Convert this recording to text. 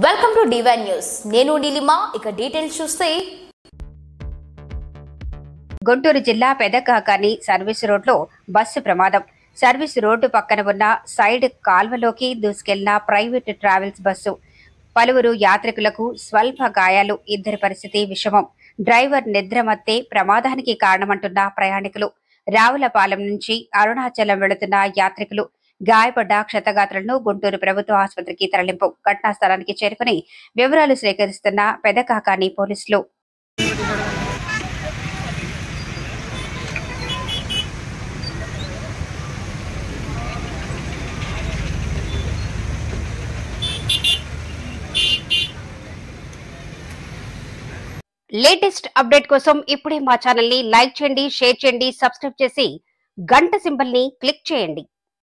Welcome to divine news. నేను నీలిమా. ఇక details చూస్తే గుంటూరు జిల్లా పెదకాకాని సర్వీస్ రోడ్లో బస్సు ప్రమాదం. సర్వీస్ రోడ్డు పక్కన ఉన్న సైడ్ కాల్వలోకి దూసుకెళ్లిన ప్రైవేట్ ట్రావెల్స్ బస్సు. పలువురు యాత్రికులకు స్వల్ప గాయాలు. ఇద్దరి పరిస్థితి విషమం. డ్రైవర్ నిద్రమత్తే ప్రమాదానికి కారణమంటున్న ప్రయాణికులు. రావులపాలెం నుంచి అరుణాచలం వెళుతున్న యాత్రికులు. గాయపడ్డ క్షతగాత్రులను గుంటూరు ప్రభుత్వ ఆసుపత్రికి తరలింపు. ఘటనా స్థలానికి చేరుకుని వివరాలు సేకరిస్తున్న పెదకాకాని పోలీసులు. లేటెస్ట్ అప్డేట్ కోసం ఇప్పుడే మా ఛానల్ ని లైక్ చేయండి, షేర్ చేయండి, సబ్స్క్రైబ్ చేసి గంట సింబల్ ని క్లిక్ చేయండి.